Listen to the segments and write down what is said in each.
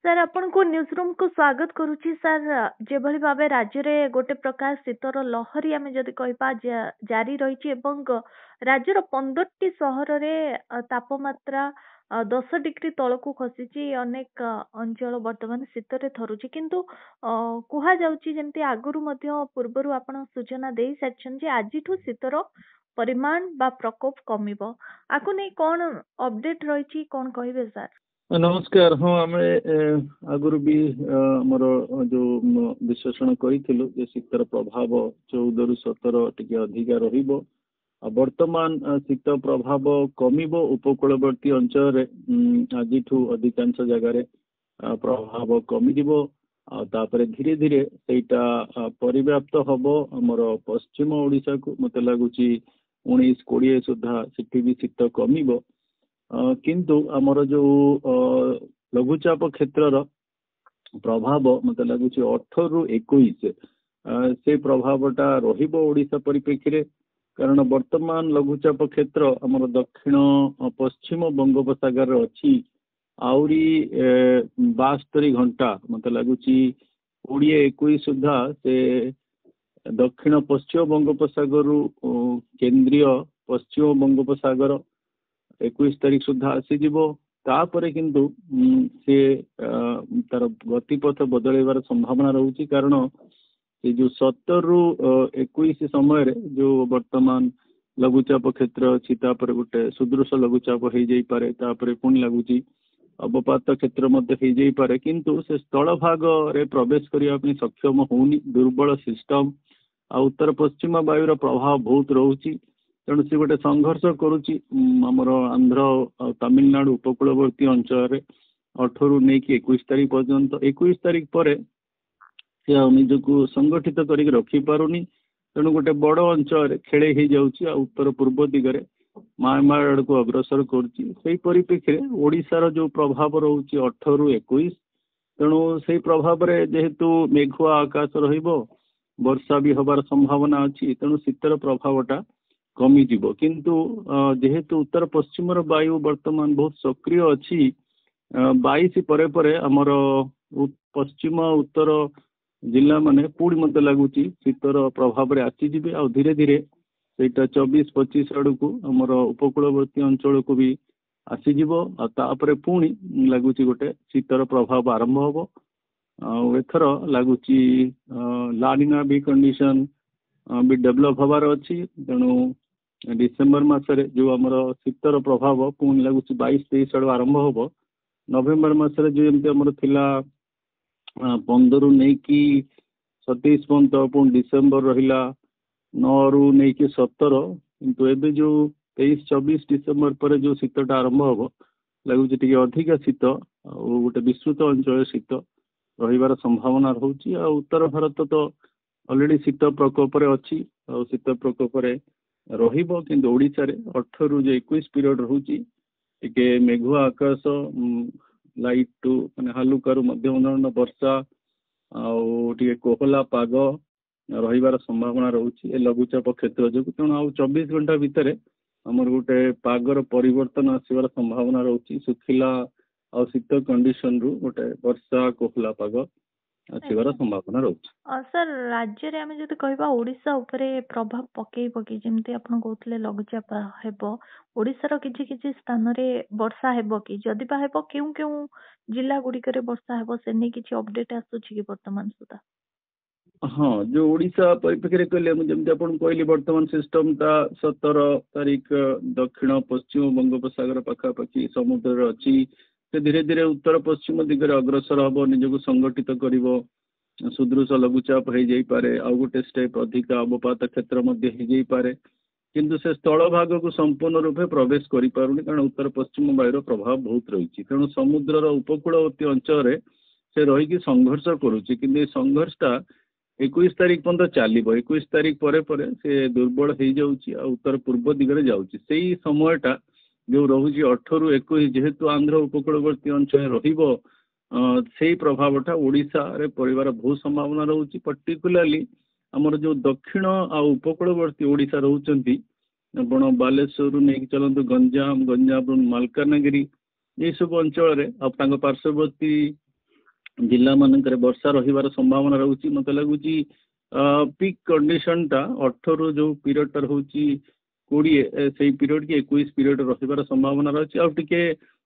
Sir आपनको news room को स्वागत करुच्ची sir जेभली भावे राज्य रे गोटे प्रकार शीतर लहरी आमे जदि कहबा जारी रही राज्यर 15टी सहर रे तापमात्रा 10 डिग्री तलकू खसी अनेक अंचल वर्तमान शीत रे थरुची किंतु कुहा जाउची जेमती आगुरु मध्य पूर्वरु आपण सूचना देई सारिछन जे आजिठु शीतर परिमाण बा प्रकोप कमिबो आकु नै कोन अपडेट रहिची कोन कहिबे सर। नमस्कार। हाँ आम आगुरी भी आमर जो विश्लेषण करूँ शीतर प्रभाव 14 रु 17 टी अधिका वर्तमान शीत प्रभाव कमिब उपकूलवर्ती अंचल आज अधिकांश जगार प्रभाव कमिजिब तापर धीरे धीरे सेटा परिव्याप्त हम आमर पश्चिम ओडिशा को मत लगुच 19-20 सुधा सेठी भी शीत कमिब किंतु आमर जो लघुचाप क्षेत्र प्रभाव मत लगुच 18 रु 21 से प्रभावटा रोहिशा परिप्रेक्षी कारण वर्तमान लघुचाप क्षेत्र आमर दक्षिण पश्चिम बंगोपसागर अच्छी आउरी 72 घंटा मत लगुच 20-21 सुधा से दक्षिण पश्चिम बंगोपसागर केंद्रीय पश्चिम बंगोपसागर 21 तारीख सुधा आसीज तापर किंतु से तार गतिपथ बदलैबार संभावना रोचे कारण ये जो 17 रु 21 समय जो वर्तमान लघुचाप क्षेत्र अच्छी गोटे सुदृश लघुचाप हो जापे तापर पुणी लगुच अवपात क्षेत्र हो पारे किंतु से स्थल भाग रे प्रवेश करने सक्षम होनी दुर्बल सिस्टम आ उत्तर पश्चिम वायुर प्रभाव बहुत रोचे तेणु सी गोटे संघर्ष करुच्ची आमर आंध्र तमिलनाडु उपकूलवर्ती अंचल 18 रु नहीं 21 तारीख पर्यंत 21 तारीख पर निजक संगठित करके रखिपारुनी तेणु गोटे बड़ अंचल खेले हो जाऊँगी उत्तर पूर्व दिगरे म्यांमार आड़ को अग्रसर कर परिप्रेक्षी ओडिशार जो प्रभाव रोचे 18 रु 21 तेणु से प्रभाव में जेहेतु मेघुआ आकाश वर्षा भी हबार संभावना अच्छी तेणु शीतर प्रभावटा कमिजिब किंतु जेहेतु उत्तर पश्चिम वायु वर्तमान बहुत सक्रिय अच्छी 22 परे परे आमर पश्चिम उत्तर जिला माने पुणी मत लगुच शीतर प्रभाव में आसीजे आ धीरे धीरे सेटा 24-25 आड़ को आमर उपकूलवर्ती अंचल को भी आसीजिब तापर पुणी लगुच गोटे शीतर प्रभाव आरंभ हम एथर लगुच लानिना भी कंडीशन भी डेभलप हबार अच्छी तेणु डिसेम्बर मसरे जो आमर शीतर प्रभाव पुणी लगुच 22-23 आड़ आरंभ हम नवेम्बर मसरे जो एमती आमर थिला 15 रु नहीं 27 पर्यंत पुणी डिसेम्बर रहा 9 रु नहीं 17 किंतु एबे जो 23-24 डिसेम्बर पर जो शीतटा आरंभ हम लगुच टी अधिका शीत गोटे विस्तृत अंचल शीत रहिबार संभावना रोचे आ उत्तर भारत तो ऑलरेडी शीत प्रकोप अच्छी शीत प्रकोप रहिबो किंतु ओडिशा रे 18 रु 21 पीरियड रोचे टिके मेघुआ आकाश लाइट टू माने हालुकारु मध्यम धरण वर्षा आउ कोहला पाग रहिबार संभावना रोचे लघुचाप क्षेत्र जो तेणु आउ 24 घंटा भितर आमर गोटे पागर परिवर्तन आसबार संभावना रोचे सुखिला आ शीत कंडीशन रु गोटे वर्षा कोहला पाग आसबार संभावना रोचे। सर राज्य रे आमे जदि कहबा ओडिशा उपरे प्रभाव पकेइबो कि जेमती आपण कहउतले लघुचाप हेबो ओडिसा रो किछि किछि स्थान रे वर्षा हेबो कि जदि बा हेबो केउ केउ जिल्ला गुडी करे वर्षा हेबो से नै किछि अपडेट आसुछि कि वर्तमान सुधा। हाँ जो ओडिशा परिप्रेक्षी कहले जमी आप कहली वर्तमान सिस्टम ता 17 तारीख दक्षिण पश्चिम बंगोपसागर पखापाखि समुद्र अच्छी से धीरे धीरे उत्तर पश्चिम दिगरे अग्रसर हम निजक संगठित कर सुदृश लघुचाप हो जापे आउ गोटे स्टेप अधिक अवपात क्षेत्र हो पारे किंतु से स्थल भाग को संपूर्ण रूपे प्रवेश करें कारण उत्तर पश्चिम वायुर प्रभाव बहुत रही तेणु समुद्र उपकूलवर्ती अंचल से रहीकि संघर्ष करुच्ची कि संघर्षटा 21 तारीख पर्यंत चलो 21 तारीख पर से दुर्बल हो जाऊँगी उत्तर पूर्व दिगरे जाऊँगी से समयटा जो रोचे 18 रु 21 जेहेतु आंध्र उपकूलवर्ती अंचल रहिबो से प्रभावटा ओडिशा रे परिवार बहुत संभावना रोचे पर्टिकुलाली आमर जो दक्षिण आ उपकूलवर्ती ओडिशा रोचंती आपण बालेश्वर नहीं चलतु गंजाम मालकानगिरी ये सब अंचल पार्श्ववर्ती जिला मानक वर्षा रहिबार संभावना रहुची मते लगुची पीक कंडीशन टा 18 जो पीरियड टा रहउची 20 से पीरियड की 21 पीरियड रहिबार संभावना रहुची आ टिके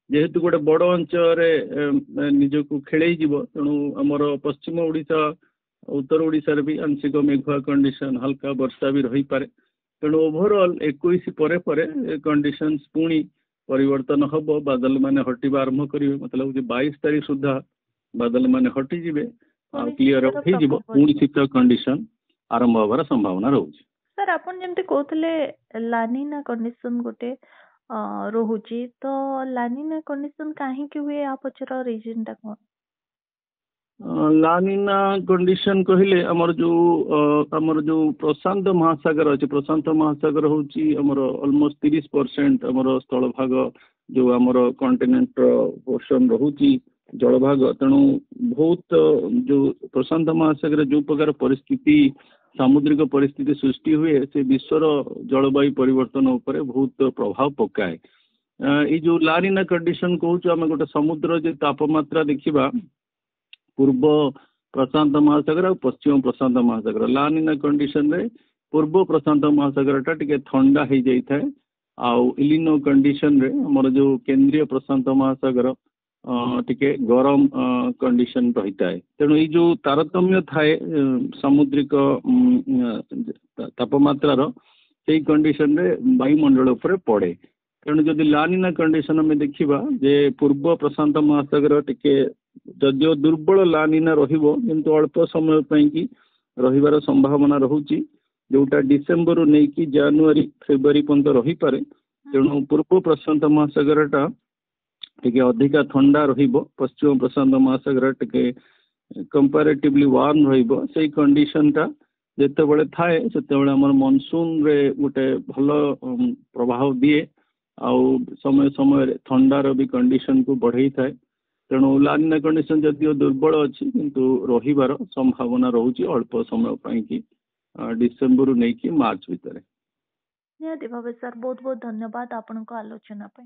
जेहेतु गोटे बड़ अंचल निजक खेल तेणु आमर पश्चिम ओडिशा उत्तर ओडिशा भी आंशिक मेघुआ कंडीशन हल्का वर्षा भी रही पारे तेणु ओभरऑल 21 परे परे कंडीशन पुणी परिवर्तन हम बादल माने हटिबा आरंभ करेंगे मतलब 22 तारीख सुधा बादल माने हटि जिवे क्लियर हो पुणी शीत कंडीशन आरंभ होबार संभावना रहुची। सर आपण जेमती कहतले लानिना कंडीशन गोटे रहुची तो लानिना कंडीशन काहे कि हुए आ पछर रीजन टा कोन लानिना कंडीशन कहले आमर जो प्रशांत महासागर अच्छे प्रशांत महासागर होची आमर ऑलमोस्ट 30% आमर स्थल भाग जो आमर कॉन्टिनेंट पोर्शन रहुची जलभाग तेणु बहुत जो प्रशांत महासागर जो प्रकार परिस्थिति सामुद्रिक परिस्थिति सृष्टि हुए से विश्वर जलवायु परिवर्तन उपर बहुत प्रभाव पकाए ये जो लानिना कंडीशन कहूँ आम गोटे समुद्र जो तापमात्रा देखा पूर्व प्रशांत महासागर और पश्चिम प्रशांत महासागर लानिना कंडीशन रे पूर्व प्रशांत महासागर टा टिके ठंडा हो जाए आउ इलिनो कंडीशन रे हमर जो केंद्रीय प्रशांत महासागर टिके गरम कंडीशन रही है तेणु ये जो तारतम्य थाए सामुद्रिक तापमात्रार से कंडीशन रे वायुमंडल उपर पड़े तेणु जदि लानिना कंडीशन में देखा जे पूर्व प्रशांत महासागर टिके जदिव दुर्बल लानिना रहिबो किंतु अल्प समय कि रहिबार संभावना रहुची जोटा डिसेम्बर रू नहीं कि जनवरी फेब्रुआरी पर्यंत रही पारे तेणु पूर्व प्रशांत महासागर टा टिके अधिका ठंडा रहिबो पश्चिम प्रशांत महासागर टिके कंपैरेटिवली वार्म रहिबो से कंडीशन टा जेते बळे थाए सेते बळे हमर मानसून रे गोटे भलो प्रभाव दिए आउ समय समय ठंडार भी कंडीशन को बढ़ई थाए तेणु लानिना कंडीशन जदिव दुर्बल अच्छी किंतु रहिबार संभावना रहुची अल्प समय पई कि डिसेम्बर रू नहीं कि मार्च भितर निहाती भावे सर बहुत बहुत धन्यवाद आपनको आलोचना पे।